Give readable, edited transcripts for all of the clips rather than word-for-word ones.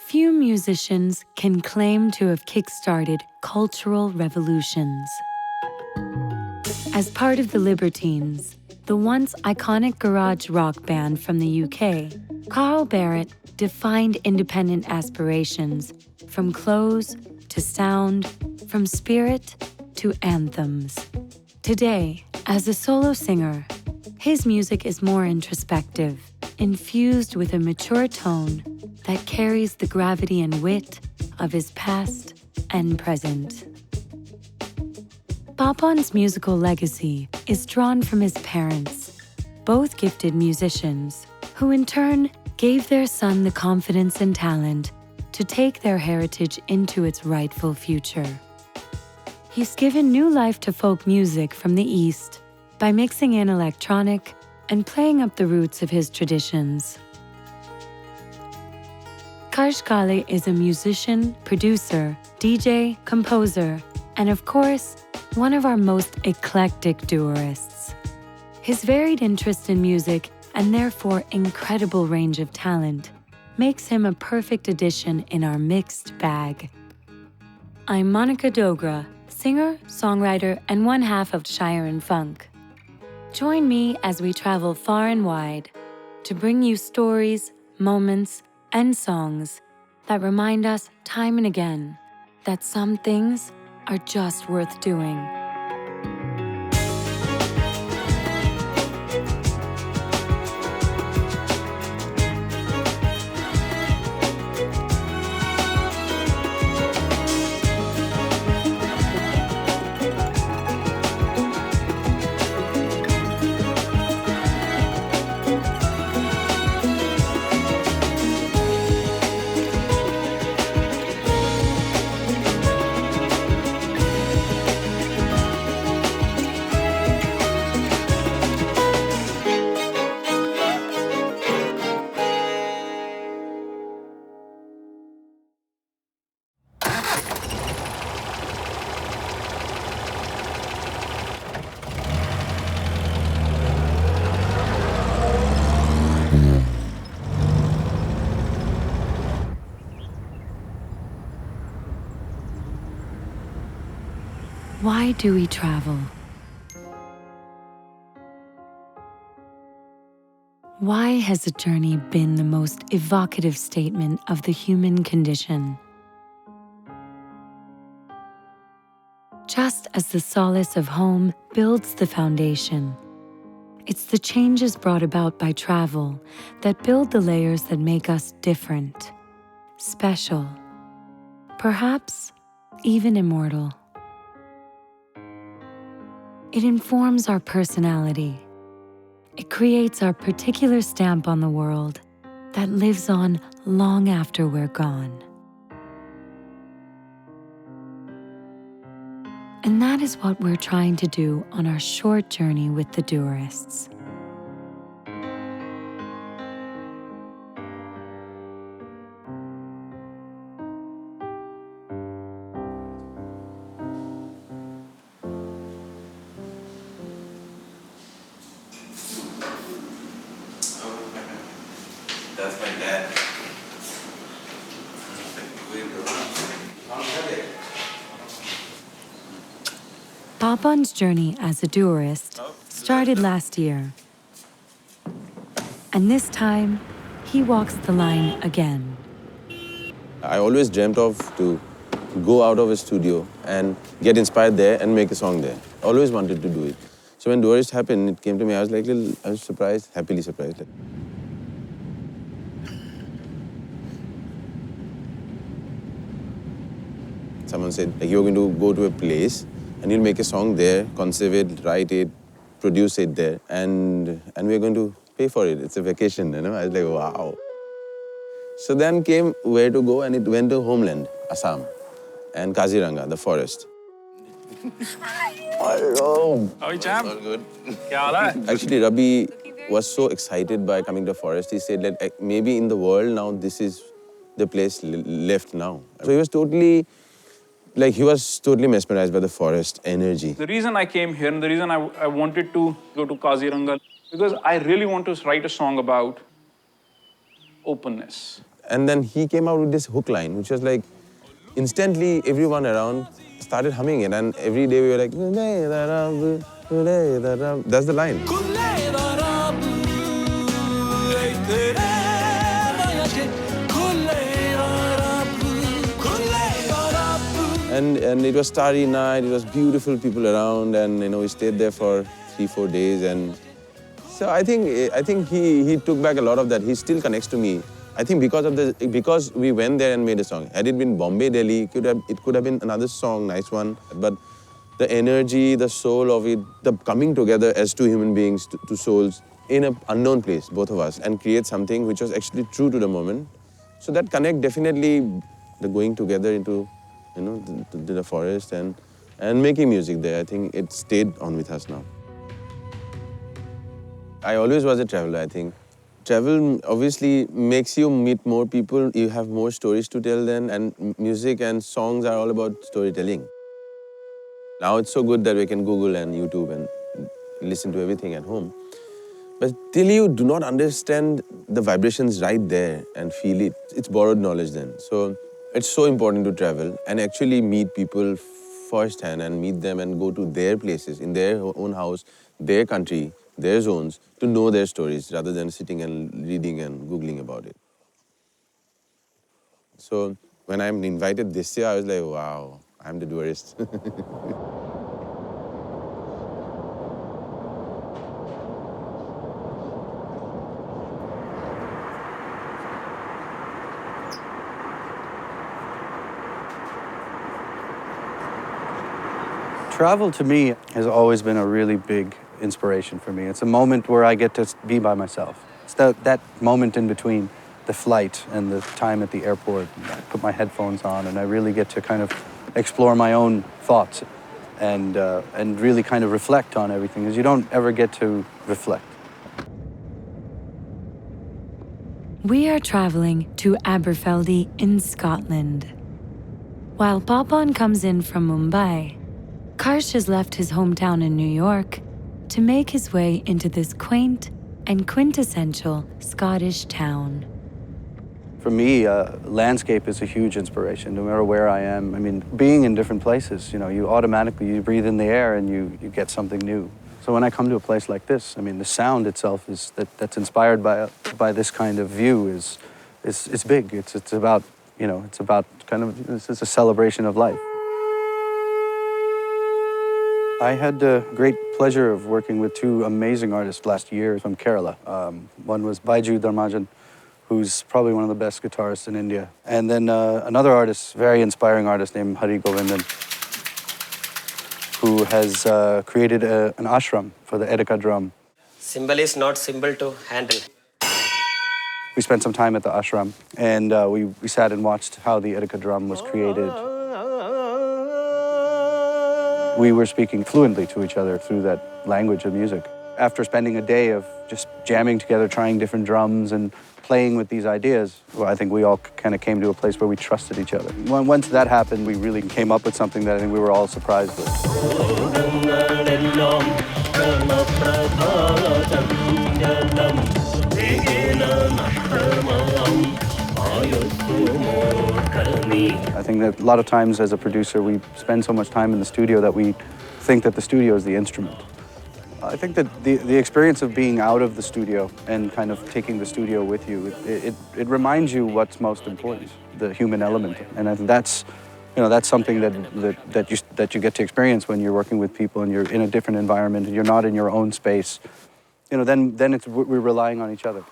Few musicians can claim to have kick-started cultural revolutions. As part of the Libertines, the once iconic garage rock band from the UK, Carl Barrett defined independent aspirations from clothes to sound, from spirit to anthems. Today, as a solo singer, his music is more introspective, infused with a mature tone that carries the gravity and wit of his past and present. Papan's musical legacy is drawn from his parents, both gifted musicians, who in turn gave their son the confidence and talent to take their heritage into its rightful future. He's given new life to folk music from the East by mixing in electronic and playing up the roots of his traditions. Karsh Kale is a musician, producer, DJ, composer, and of course, one of our most eclectic Dewarists. His varied interest in music and therefore incredible range of talent makes him a perfect addition in our mixed bag. I'm Monica Dogra, singer, songwriter, and one half of Shire and Funk. Join me as we travel far and wide to bring you stories, moments, and songs that remind us time and again that some things are just worth doing. Why do we travel? Why has a journey been the most evocative statement of the human condition? Just as the solace of home builds the foundation, it's the changes brought about by travel that build the layers that make us different, special, perhaps even immortal. It informs our personality. It creates our particular stamp on the world that lives on long after we're gone. And that is what we're trying to do on our short journey with the Dewarists. That's my dad. Papan's journey as a Dewarist started last year. And this time, he walks the line again. I always dreamt of to go out of a studio and get inspired there and make a song there. Always wanted to do it. So when Dewarists happened, it came to me, I was surprised, happily surprised. Someone said, you're going to go to a place and you'll make a song there, conceive it, write it, produce it there, and we're going to pay for it. It's a vacation, you know? I was like, wow. So then came where to go, and it went to homeland, Assam, and Kaziranga, the forest. Hello. How are you, champ? All good. Kya haal hai? Actually, Rabi was so excited by coming to the forest. He said that maybe in the world now, this is the place left now. So he was totally mesmerized by the forest energy. The reason I came here and the reason I wanted to go to Kaziranga, because I really want to write a song about openness. And then he came out with this hook line, which was like, instantly everyone around started humming it. And every day we were like, that's the line. And it was starry night, it was beautiful people around, and we stayed there for 3-4 days. And so I think he took back a lot of that. He still connects to me. I think because we went there and made a song. Had it been Bombay, Delhi, it could have been another song, nice one. But the energy, the soul of it, the coming together as two human beings, two souls, in an unknown place, both of us, and create something which was actually true to the moment. So that connect definitely, the going together into the forest and making music there, I think it stayed on with us now. I always was a traveler, I think. Travel obviously makes you meet more people, you have more stories to tell then, and music and songs are all about storytelling. Now it's so good that we can Google and YouTube and listen to everything at home. But till you do not understand the vibrations right there and feel it, it's borrowed knowledge then. So it's so important to travel and actually meet people firsthand and meet them and go to their places, in their own house, their country, their zones, to know their stories rather than sitting and reading and Googling about it. So when I'm invited this year, I was like, wow, I'm the Dewarist. Travel to me has always been a really big inspiration for me. It's a moment where I get to be by myself. It's that moment in between the flight and the time at the airport. I put my headphones on and I really get to kind of explore my own thoughts and really kind of reflect on everything, because you don't ever get to reflect. We are traveling to Aberfeldy in Scotland. While Papan comes in from Mumbai, Karsh has left his hometown in New York to make his way into this quaint and quintessential Scottish town. For me, landscape is a huge inspiration, no matter where I am. I mean, being in different places, you automatically, you breathe in the air and you get something new. So when I come to a place like this, I mean, the sound itself is that's inspired by this kind of view is big. It's about, it's about kind of, this is a celebration of life. I had the great pleasure of working with two amazing artists last year from Kerala. One was Baiju Dharmajan, who's probably one of the best guitarists in India. And then another artist, very inspiring artist named Hari Govindan, who has created an ashram for the Edika drum. Cymbal is not simple to handle. We spent some time at the ashram, and we sat and watched how the Edika drum was created. We were speaking fluently to each other through that language of music. After spending a day of just jamming together, trying different drums and playing with these ideas, well, I think we all kind of came to a place where we trusted each other. Once that happened, we really came up with something that I think we were all surprised with. I think that a lot of times as a producer, we spend so much time in the studio that we think that the studio is the instrument. I think that the experience of being out of the studio and kind of taking the studio with you, it reminds you what's most important, the human element. And I think that's something that you get to experience when you're working with people and you're in a different environment and you're not in your own space. Then we're relying on each other.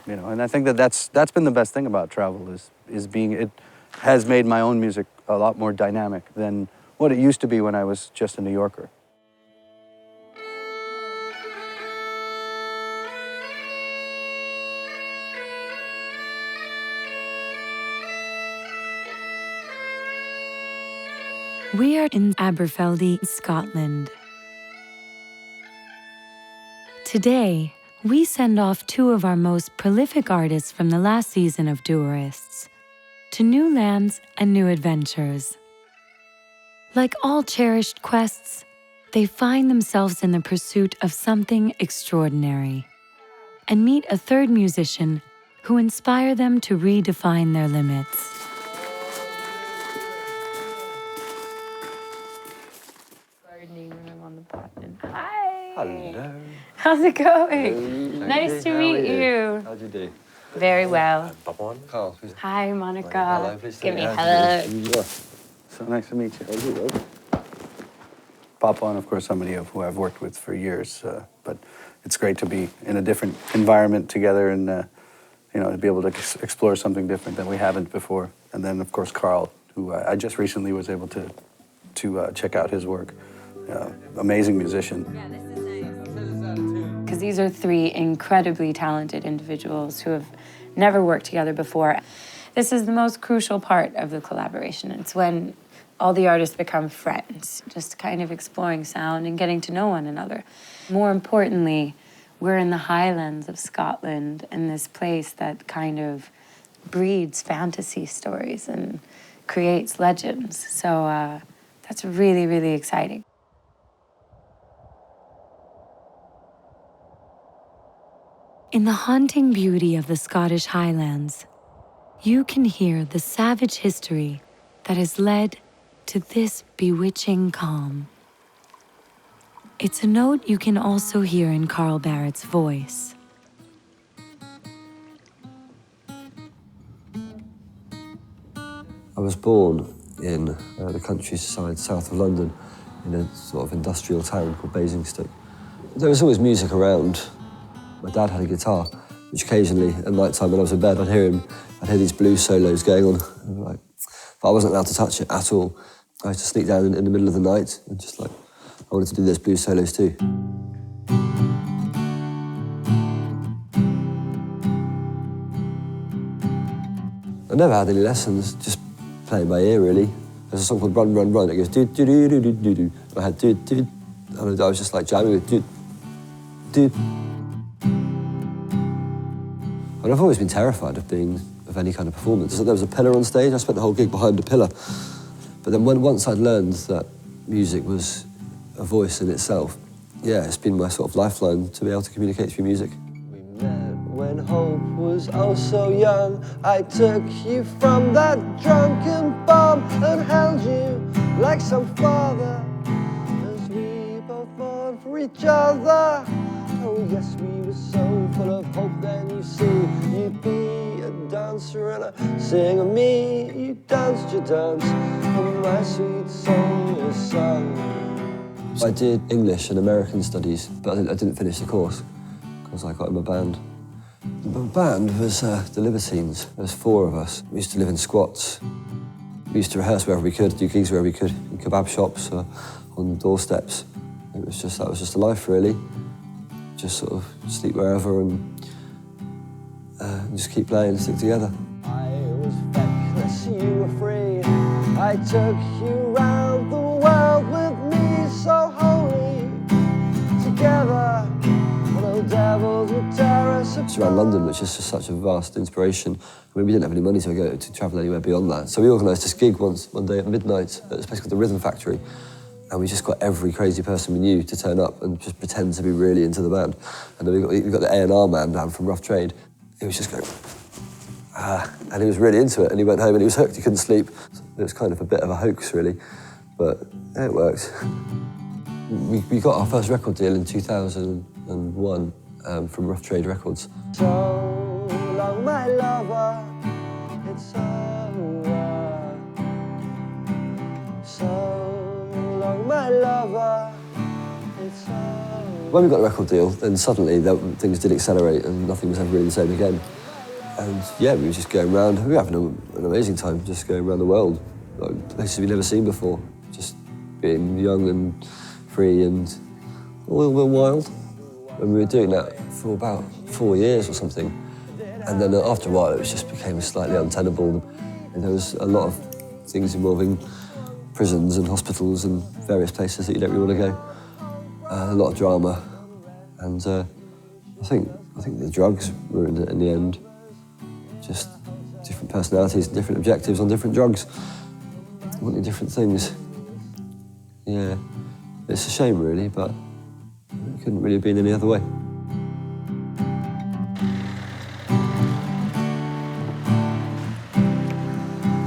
And I think that's been the best thing about travel is being, it has made my own music a lot more dynamic than what it used to be when I was just a New Yorker. We are in Aberfeldy, Scotland. Today, we send off two of our most prolific artists from the last season of Dewarists to new lands and new adventures. Like all cherished quests, they find themselves in the pursuit of something extraordinary and meet a third musician who inspire them to redefine their limits. Gardening room on the button. Hi. Hello. How's it going? Nice to meet you. How'd you do? Very well. Papon? Carl. Hi, Monica. Hello, please Give me a stand. hug. So nice to meet you. Papon, of course, somebody who I've worked with for years, but it's great to be in a different environment together and to be able to explore something different that we haven't before. And then, of course, Carl, who I just recently was able to check out his work. Amazing musician. Because these are three incredibly talented individuals who have never worked together before. This is the most crucial part of the collaboration. It's when all the artists become friends, just kind of exploring sound and getting to know one another. More importantly, we're in the Highlands of Scotland, in this place that kind of breeds fantasy stories and creates legends. So that's really, really exciting. In the haunting beauty of the Scottish Highlands, you can hear the savage history that has led to this bewitching calm. It's a note you can also hear in Carl Barrett's voice. I was born in the countryside south of London, in a sort of industrial town called Basingstoke. There was always music around. My dad had a guitar, which occasionally at night time when I was in bed, I'd hear these blues solos going on. And but I wasn't allowed to touch it at all. I used to sneak down in the middle of the night and just I wanted to do those blues solos too. I never had any lessons, just playing by ear really. There's a song called Run, Run, Run. It goes do do do do do do do. I had do do, and I was just jamming with do do. And I've always been terrified of any kind of performance. So there was a pillar on stage. I spent the whole gig behind a pillar. But then once I'd learned that music was a voice in itself, yeah, it's been my sort of lifeline to be able to communicate through music. We met when hope was oh so young. I took you from that drunken bomb and held you like some father as we both mourned for each other. Oh yes, we were so full of hope then, you see. You'd be a dancer and a singer me. You danced your dance and my sweet song was sung. I did English and American studies, but I didn't finish the course because I got in a band. The band was the Libertines. There was 4 of us. We used to live in squats. We used to rehearse wherever we could, do gigs wherever we could, in kebab shops or on doorsteps. That was just a life really. Just sort of sleep wherever and just keep playing and stick together. I was feckless, you were free. I took you round the world with me, so holy. Together, no devils would tear us apart. It's around London, which is just such a vast inspiration. I mean, we didn't have any money to travel anywhere beyond that. So we organised this gig one day at midnight at a place called the Rhythm Factory. And we just got every crazy person we knew to turn up and just pretend to be really into the band. And then we got the A&R man down from Rough Trade. He was just going, and he was really into it. And he went home and he was hooked, he couldn't sleep. It was kind of a bit of a hoax, really. But yeah, it worked. We got our first record deal in 2001 from Rough Trade Records. So long, my lover, it's over. So my lover, it's over. When we got a record deal, then suddenly things did accelerate and nothing was ever really the same again. And yeah, we were just going around. We were having an amazing time just going around the world, places we'd never seen before. Just being young and free and a little wild. And we were doing that for about 4 years or something. And then after a while, it just became slightly untenable. And there was a lot of things involving prisons and hospitals and various places that you don't really want to go. A lot of drama, and I think the drugs ruined it in the end. Just different personalities and different objectives on different drugs, wanting different things. Yeah, It's a shame, really, but it couldn't really have been any other way.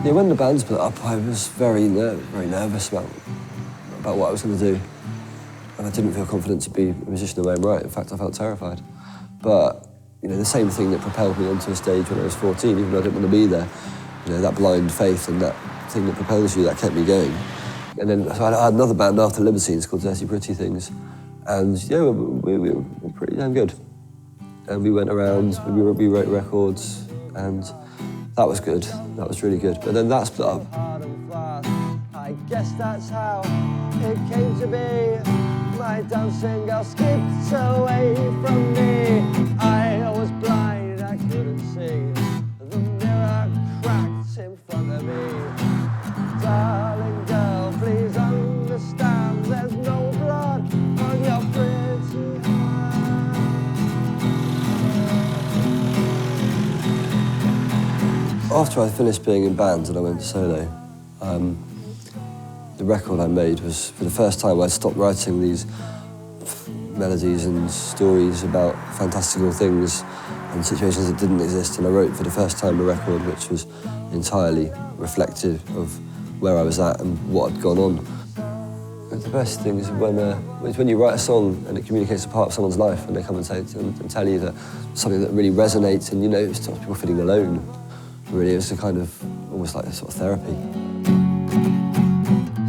Yeah, when the band split up, I was very nervous about what I was going to do. And I didn't feel confident to be a musician in my own right. In fact, I felt terrified. But, you know, the same thing that propelled me onto a stage when I was 14, even though I didn't want to be there, you know, that blind faith and that thing that propels you, that kept me going. And then so I had another band after Libertines called Dirty Pretty Things. And, yeah, we were pretty damn good. And we went around, we wrote records, and that was good. That was really good. But then that split up. I guess that's how it came to be. My dancing girl skipped away from me. I was blind, I couldn't see. The mirror cracked in front of me. Darling girl, please understand there's no blood on your pretty hand. After I finished being in bands and I went solo, the record I made was, for the first time, I stopped writing these melodies and stories about fantastical things and situations that didn't exist, and I wrote for the first time a record which was entirely reflective of where I was at and what had gone on. And the best thing is when you write a song and it communicates a part of someone's life and they come and tell you that something that really resonates, and, you know, it stops people feeling alone. Really, it's a kind of, almost like a sort of therapy.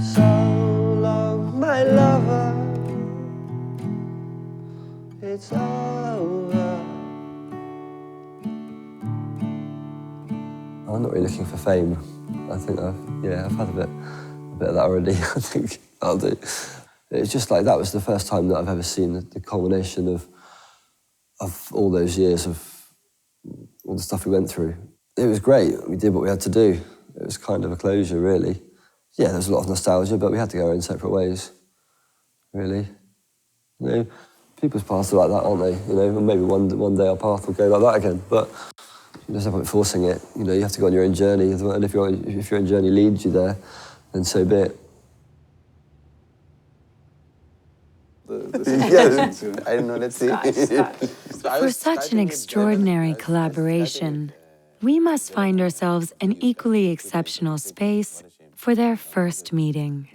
So long, my lover, it's over. I'm not really looking for fame. I think I've had a bit of that already. I think I'll do. It's just like that was the first time that I've ever seen the culmination of all those years of all the stuff we went through. It was great. We did what we had to do. It was kind of a closure, really. Yeah, there was a lot of nostalgia, but we had to go our own separate ways, really. You know, people's paths are like that, aren't they? You know, and maybe one day our path will go like that again, but there's no point forcing it. You know, you have to go on your own journey, and if your own journey leads you there, then so be it. Yes, I don't know, let's see. For such an extraordinary collaboration, we must find ourselves an equally exceptional space for their first meeting.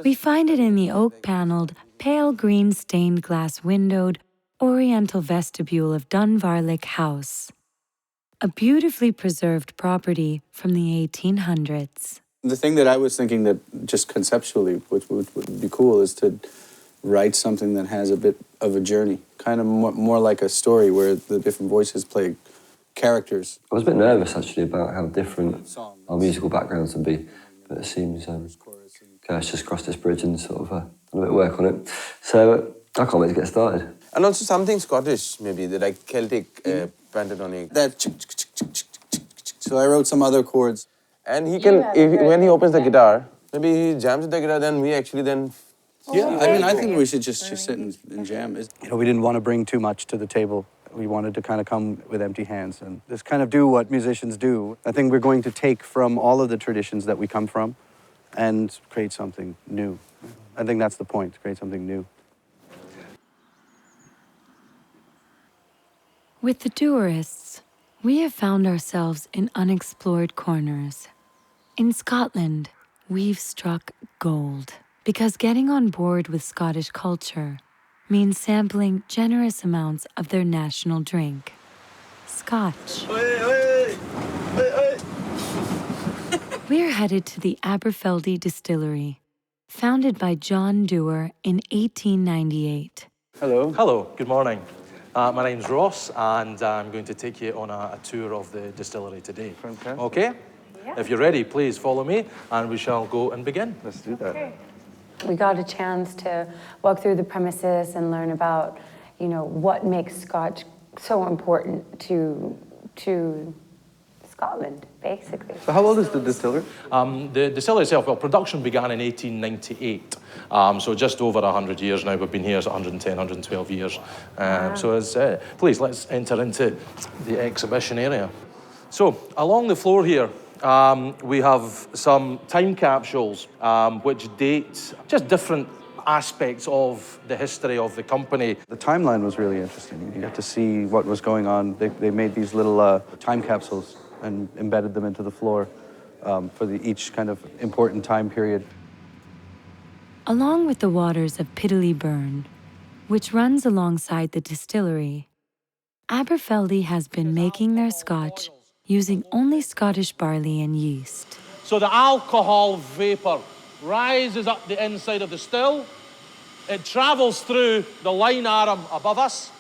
We find it in the oak-paneled, pale green stained glass windowed, oriental vestibule of Dunvarlick House, a beautifully preserved property from the 1800s. The thing that I was thinking that just conceptually, which would be cool, is to write something that has a bit of a journey, kind of more like a story where the different voices play characters. I was a bit nervous, actually, about how different our musical backgrounds would be, but it seems let's just cross this bridge and sort of done a bit of work on it. So I can't wait to get started. And also something Scottish, maybe, like Celtic pentatonic. That so I wrote some other chords. And he can, when he opens the guitar, maybe he jams with the guitar, then we actually then... Yeah, I mean, I think we should just sit and jam. You know, we didn't want to bring too much to the table. We wanted to kind of come with empty hands and just kind of do what musicians do. I think we're going to take from all of the traditions that we come from and create something new. I think that's the point, create something new. With the Dewarists, we have found ourselves in unexplored corners. In Scotland, we've struck gold, because getting on board with Scottish culture means sampling generous amounts of their national drink, Scotch. We're headed to the Aberfeldy Distillery, founded by John Dewar in 1898. Hello. Hello, good morning. My name's Ross, and I'm going to take you on a tour of the distillery today. Fantastic. Okay? Yeah. If you're ready, please follow me, and we shall go and begin. Let's do that. Okay. We got a chance to walk through the premises and learn about, you know, what makes Scotch so important to Scotland, basically. So how old is the distillery? The distillery itself, well, production began in 1898. So just over 100 years now. We've been here 110, 112 years. Wow. So it's, please, let's enter into the exhibition area. So along the floor here we have some time capsules which date just different aspects of the history of the company. The timeline was really interesting. You got to see what was going on. They made these little time capsules and embedded them into the floor for each kind of important time period. Along with the waters of Piddly Burn, which runs alongside the distillery, Aberfeldy has been making their scotch using only Scottish barley and yeast. So the alcohol vapor rises up the inside of the still. It travels through the line arm above us.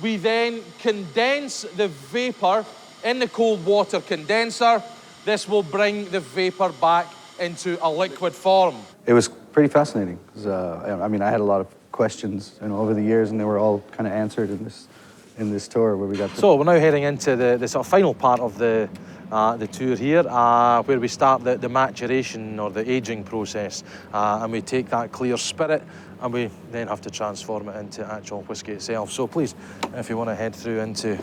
We then condense the vapor in the cold water condenser. This will bring the vapor back into a liquid form. It was pretty fascinating. 'Cause, I mean, I had a lot of questions over the years, and they were all kind of answered in this tour where we got to... So we're now heading into the sort of final part of the tour here, where we start the maturation or the aging process, and we take that clear spirit and we then have to transform it into actual whiskey itself. So please, if you want to head through into...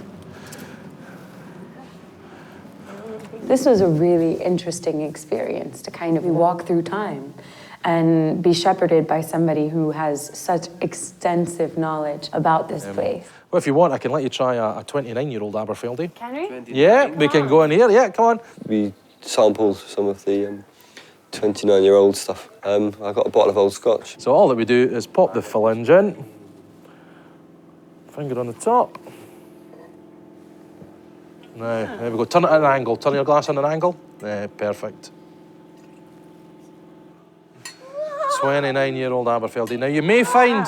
This was a really interesting experience to kind of walk through time and be shepherded by somebody who has such extensive knowledge about this place. Well, if you want, I can let you try a 29-year-old Aberfeldy. Can we? Yeah, we can go in here. Yeah, come on. We sampled some of the 29-year-old stuff. I got a bottle of old scotch. So all that we do is pop the flange in, finger on the top. Now, there we go. Turn it at an angle. Turn your glass on an angle. Perfect. 29-year-old Aberfeldy. Now, you may find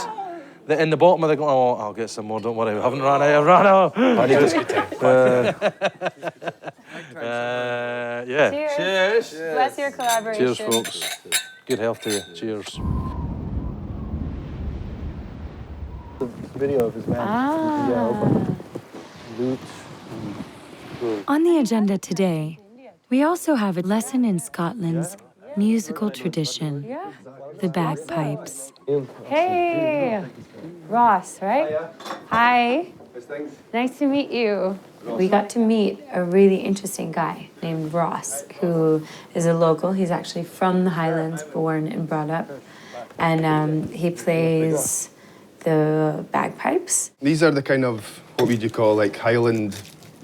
that in the bottom of the glass... Oh, I'll get some more, don't worry. We haven't run out. I've run out. Yeah. Cheers. Bless your collaboration. Cheers, folks. Good health to you. Cheers. The video of his band. Lute. On the agenda today, we also have a lesson in Scotland's musical tradition, the bagpipes. Hey, Ross, right? Hi. Nice to meet you. We got to meet a really interesting guy named Ross, who is a local. He's actually from the Highlands, born and brought up. And he plays the bagpipes. These are the kind of, what would you call, like Highland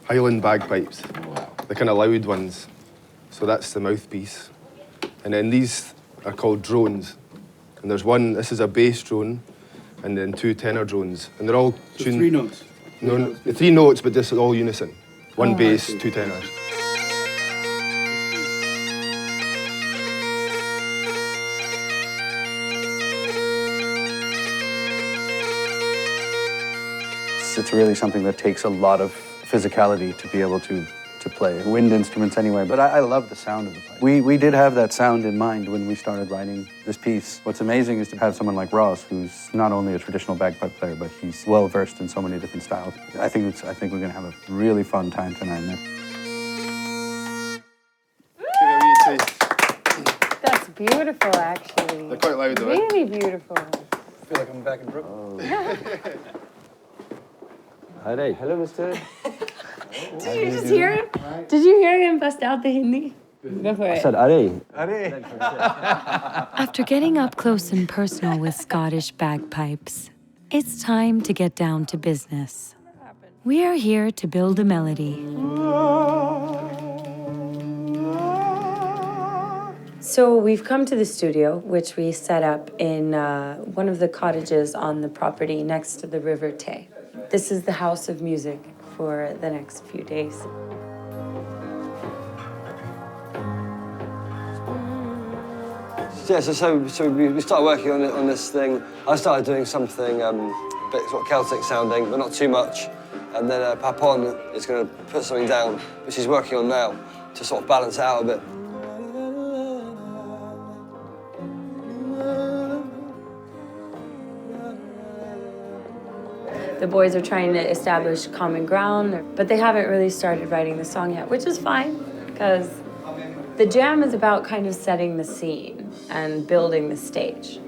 bagpipes. The kind of loud ones. So that's the mouthpiece. And then these are called drones. And there's one, this is a bass drone, and then two tenor drones. And they're all tuned... 3 notes? No, 3 notes, but this is all unison. One bass, 2 tenors. It's really something that takes a lot of physicality to be able to play. Wind instruments anyway, but I love the sound of the pipe. We did have that sound in mind when we started writing this piece. What's amazing is to have someone like Ross, who's not only a traditional bagpipe player, but he's well versed in so many different styles. I think we're gonna have a really fun time tonight. That's beautiful, actually. They're quite loud, though. Really beautiful. I feel like I'm back in Brooklyn. Hi, hello, Mr. Did you just hear him? Did you hear him bust out the Hindi? Go for it. I said, Ari. After getting up close and personal with Scottish bagpipes, it's time to get down to business. We are here to build a melody. So we've come to the studio, which we set up in one of the cottages on the property next to the River Tay. This is the house of music for the next few days. Yeah, so we started working on this thing. I started doing something a bit sort of Celtic sounding, but not too much. And then Papon is going to put something down, which he's working on now, to sort of balance it out a bit. The boys are trying to establish common ground, but they haven't really started writing the song yet, which is fine, because the jam is about kind of setting the scene and building the stage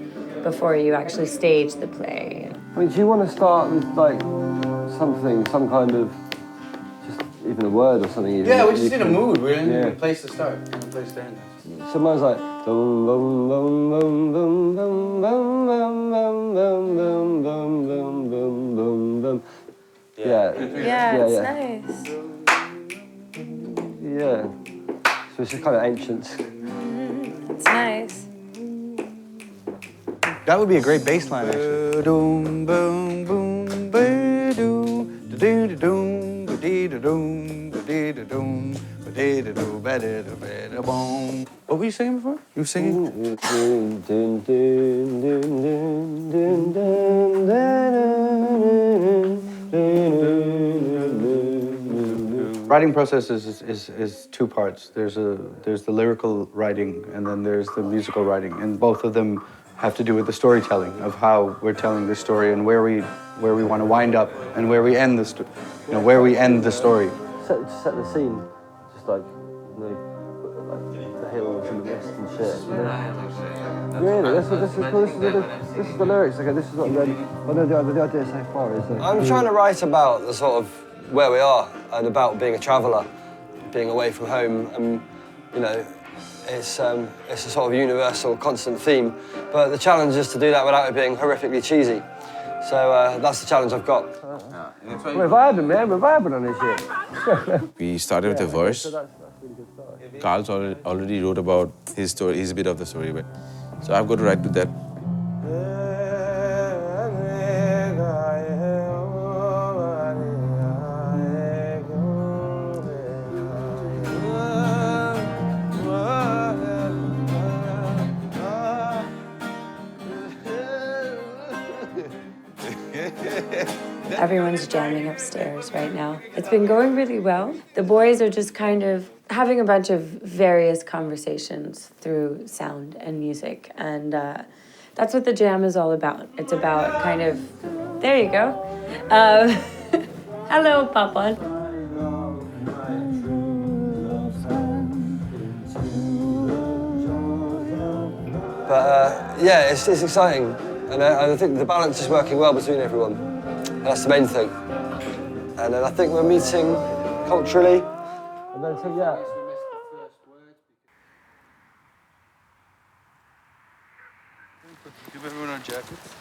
before you actually stage the play. I mean, do you want to start with, like, something, some kind of, just, even a word or something. Yeah, we just need a mood. We need Yeah. a place to start, and a place to end. Sometimes like boom boom boom boom boom boom boom boom boom boom boom boom boom boom boom. Yeah. Yeah, it's nice. Yeah. So it's kind of ancient. It's nice. That would be a great bass line, actually. Boom, boom, boom, ba-doom, da-dee-da-doom, ba-dee-da-doom, ba-dee-da-doom, ba-dee-da-doo, ba-dee-da-ba-da-boom. What were you singing before? You were singing? Writing process is two parts. There's the lyrical writing, and then there's the musical writing, and both of them have to do with the storytelling of how we're telling the story and where we want to wind up and where we end the where we end the story. Set the scene, just like like the hills and the mist and shit. You know? Really, this is the lyrics. Okay, this is what the idea so far is. I'm trying to write about the sort of where we are and about being a traveller, being away from home, and you know. It's a sort of universal, constant theme, but the challenge is to do that without it being horrifically cheesy. So that's the challenge I've got. We're vibing, man. We're vibing on this shit. We started with a verse. Carl's already wrote about his story, his bit of the story, but so I've got to write to that. Everyone's jamming upstairs right now. It's been going really well. The boys are just kind of having a bunch of various conversations through sound and music, and that's what the jam is all about. It's about kind of, there you go. Hello, Papa. But yeah, it's exciting, and I think the balance is working well between everyone. And that's the main thing. And then I think we're meeting culturally. And then so yeah. Give everyone our jackets.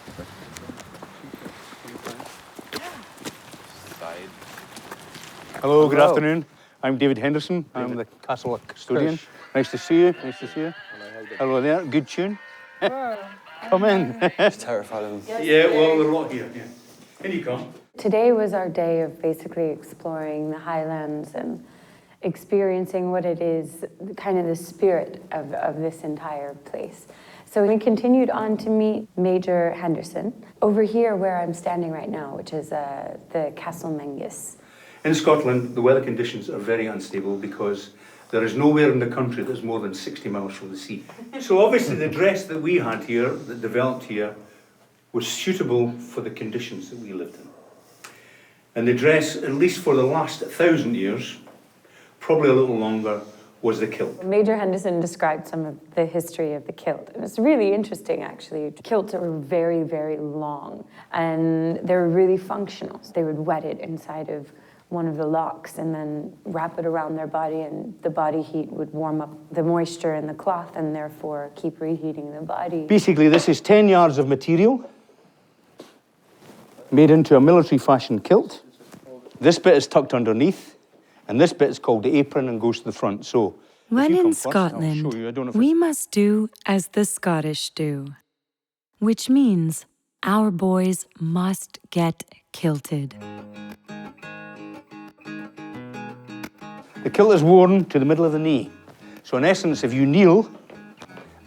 Hello, good afternoon. I'm David Henderson. I'm the Castle custodian. Nice to see you. Nice to see you. Hello there. Good tune. Come in. It's terrifying. Yeah, well, we're a lot here. Yeah. Can you come? Today was our day of basically exploring the Highlands and experiencing what it is, kind of the spirit of this entire place. So we continued on to meet Major Henderson over here where I'm standing right now, which is the Castle Mengus. In Scotland, the weather conditions are very unstable because there is nowhere in the country that's more than 60 miles from the sea. So obviously the dress that we had here, that developed here, was suitable for the conditions that we lived in. And the dress, at least for the last 1,000 years, probably a little longer, was the kilt. Major Henderson described some of the history of the kilt. And it's really interesting, actually. Kilts were very, very long, and they were really functional. They would wet it inside of one of the locks and then wrap it around their body, and the body heat would warm up the moisture in the cloth and therefore keep reheating the body. Basically, this is 10 yards of material made into a military fashion kilt. This bit is tucked underneath, and this bit is called the apron and goes to the front. So, when in Scotland, we must do as the Scottish do, which means our boys must get kilted. The kilt is worn to the middle of the knee. So in essence, if you kneel,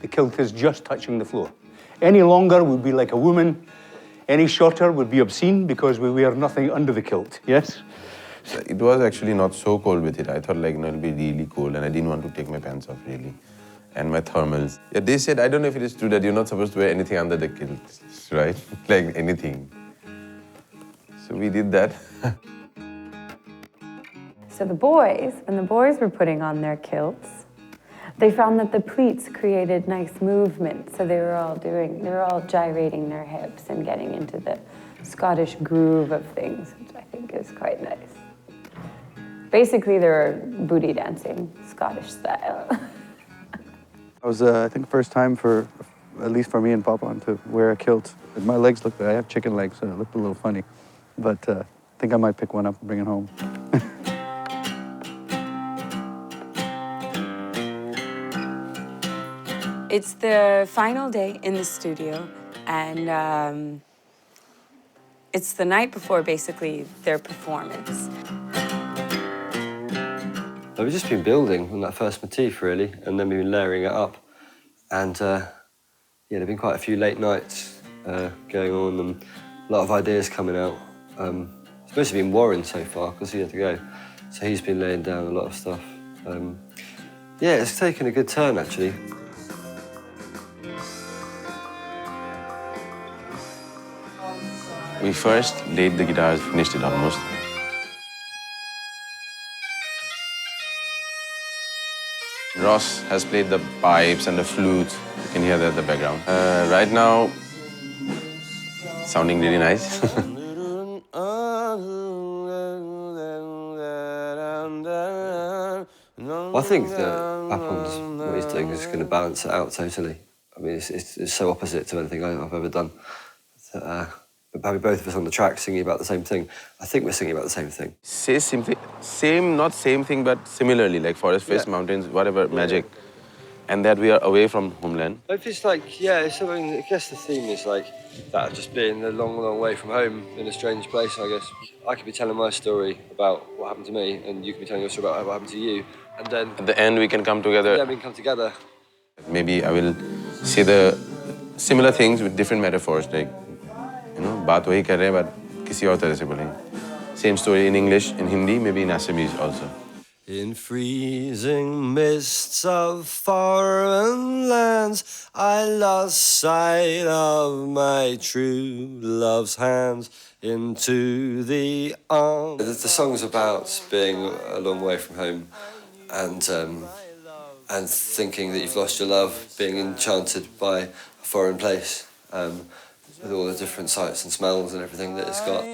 the kilt is just touching the floor. Any longer would be like a woman. Any shorter would be obscene because we wear nothing under the kilt, yes? It was actually not so cold with it. I thought like, it'll be really cold and I didn't want to take my pants off really. And my thermals. Yeah, they said, I don't know if it is true that you're not supposed to wear anything under the kilt, right? Like anything. So we did that. So the boys, when the boys were putting on their kilts, they found that the pleats created nice movement. So they were all gyrating their hips and getting into the Scottish groove of things, which I think is quite nice. Basically, they're booty dancing, Scottish style. It was, I think, the first time for, at least for me and Papon, to wear a kilt. My legs look, I have chicken legs, so it looked a little funny. But I think I might pick one up and bring it home. It's the final day in the studio, and it's the night before, basically, their performance. We've just been building on that first motif, really, and then we've been layering it up. And yeah, there have been quite a few late nights going on and a lot of ideas coming out. It's mostly been Warren so far, because he had to go. So he's been laying down a lot of stuff. Yeah, it's taken a good turn, actually. We first laid the guitars, finished it almost. Ross has played the pipes and the flute. You can hear that in the background. Right now, sounding really nice. Well, I think that Apon's, what he's doing is going to balance it out totally. I mean, it's so opposite to anything I've ever done. But having both of us on the track singing about the same thing, I think we're singing about the same thing. Say simply, not same thing, but similarly, like forest, face, mountains, whatever, magic. And that we are away from homeland. If it's like, yeah, so I guess the theme is like that, just being a long, long way from home in a strange place, I guess. I could be telling my story about what happened to me, and you could be telling your story about what happened to you, and then... At the end, we can come together. Yeah, we can come together. Maybe I will say the similar things with different metaphors, like, you know, baat wahi kar rahe hain, but kisi aur tarah se bolenge. Same story in English, in Hindi, maybe in Assamese also. In freezing mists of foreign lands, I lost sight of my true love's hands into the arms. The song's about being a long way from home and thinking that you've lost your love, being enchanted by a foreign place with all the different sights and smells and everything that it's got.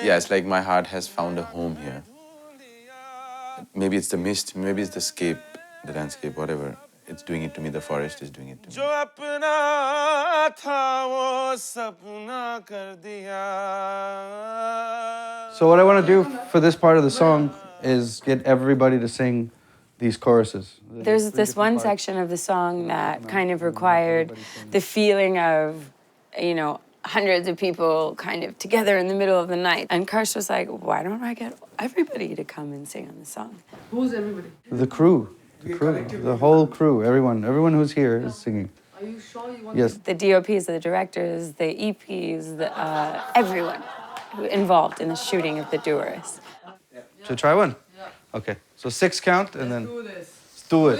Yeah, it's like my heart has found a home here. Maybe it's the mist, maybe it's the scape, the landscape, whatever. It's doing it to me, the forest is doing it to me. So what I want to do for this part of the song is get everybody to sing these choruses. There's this one section of the song that kind of required the feeling of, you know, hundreds of people kind of together in the middle of the night. And Karsh was like, why don't I get everybody to come and sing on the song? Who's everybody? The crew, the whole crew, everyone who's here is singing. Are you sure you want Yes. The DOPs, the directors, the EPs, everyone involved in the shooting of the Dewarists. Should I try one? Okay, so 6 count and then... Let's do it.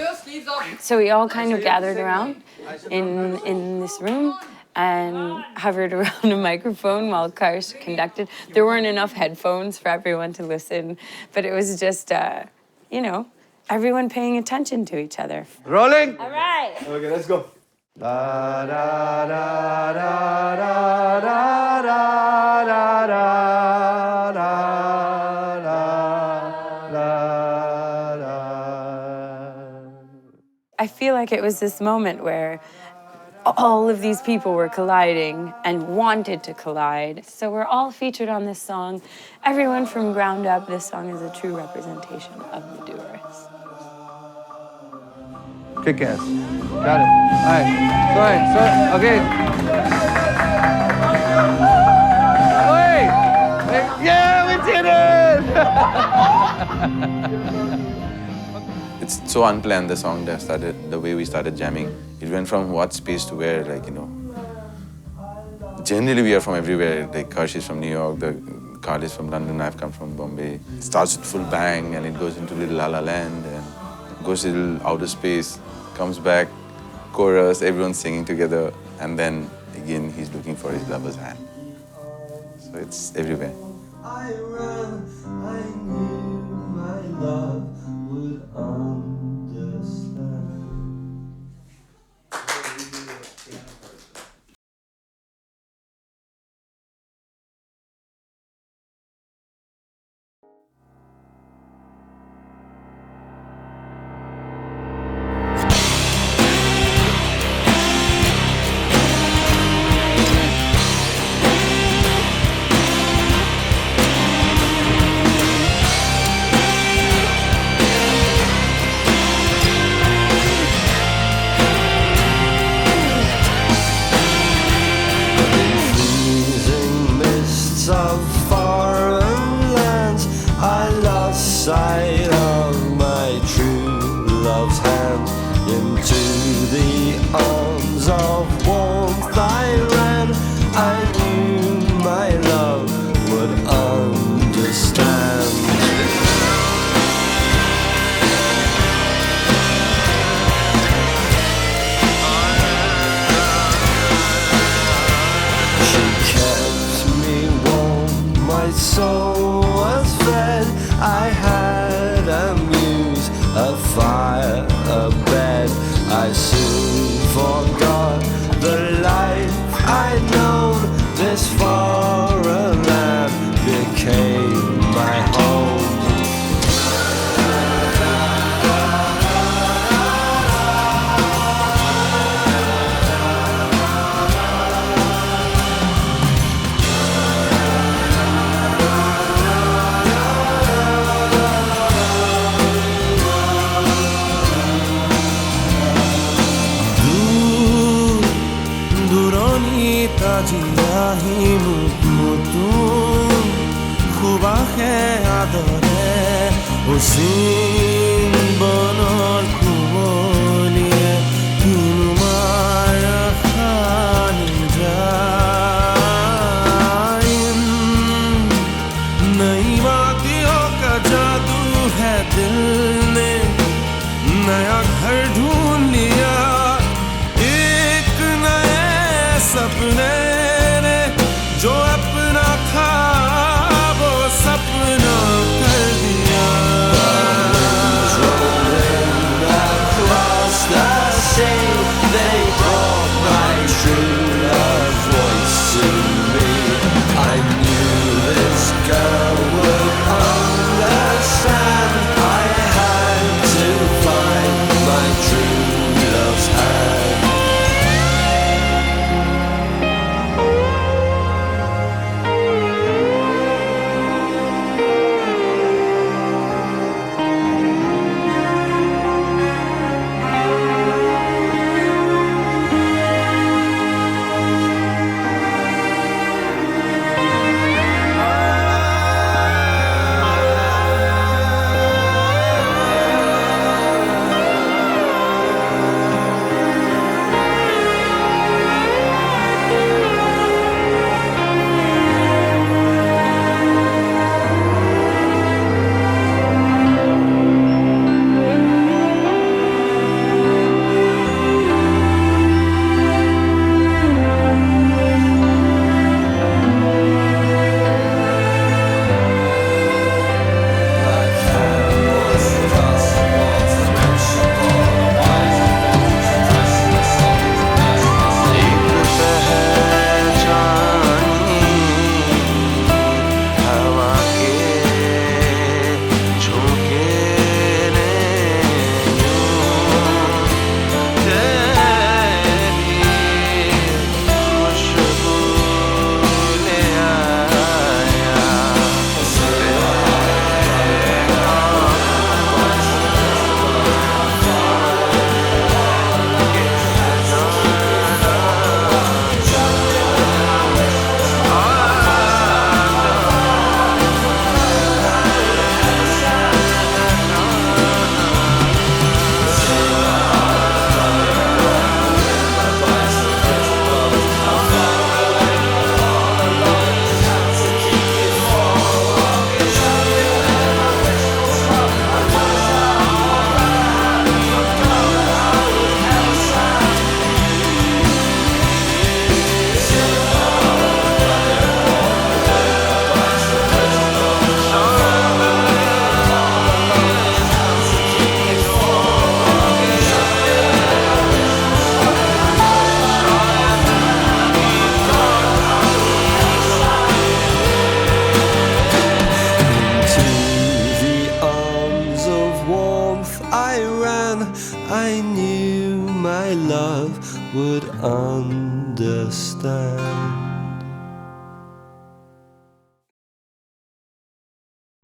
So we all kind of gathered around in this room and hovered around a microphone while Karsh conducted. There weren't enough headphones for everyone to listen, but it was just, you know, everyone paying attention to each other. Rolling? All right. Okay, let's go. Da da da da da da da da da da da. I feel like it was this moment where all of these people were colliding and wanted to collide. So we're all featured on this song. Everyone from ground up, this song is a true representation of the Dewarists. Kick ass. Got it. All right. Sorry. Okay. Wait. Yeah, we did it! It's so unplanned, the song that started, the way we started jamming. It went from what space to where, like, you know. Generally, we are from everywhere. Like, Karsh is from New York, Carl is from London, I've come from Bombay. It starts with full bang, and it goes into little La La Land, and goes to little outer space, comes back, chorus, everyone's singing together, and then, again, he's looking for his lover's hand. So it's everywhere. I ran, I knew my love would sight of my true love's hand. Into the arms of warmth I ran. I knew my love would understand. She kept me warm, my soul was fed. I had a muse, a fire, a bed. I soon forgot the life I'd known. This foreign land became my home. नया घर ढूंढ लिया एक नए सपने ने जो अपना था वो सपना कर दिया Across the sea they brought my true love voice to me. I knew this girl would understand. I had to find my true love's hand. Would understand.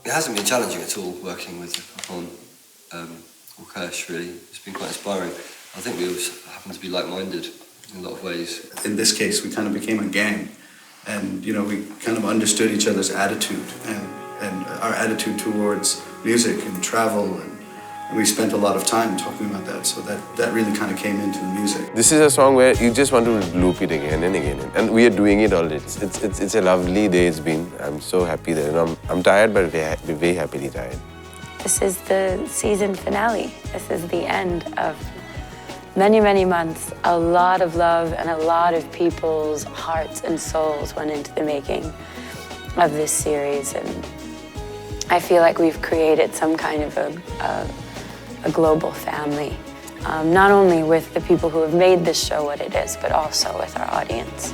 It hasn't been challenging at all working with on orchestra, really. It's been quite inspiring. I think we all happen to be like-minded in a lot of ways. In this case, we kind of became a gang, and we kind of understood each other's attitude, and and our attitude towards music and travel, and we spent a lot of time talking about that, so that really kind of came into the music. This is a song where you just want to loop it again and again, and we are doing it already. It's a lovely day it's been. I'm so happy that, you know, I'm tired, but very happily tired. This is the season finale. This is the end of many, many months. A lot of love and a lot of people's hearts and souls went into the making of this series, and I feel like we've created some kind of a global family, not only with the people who have made this show what it is, but also with our audience.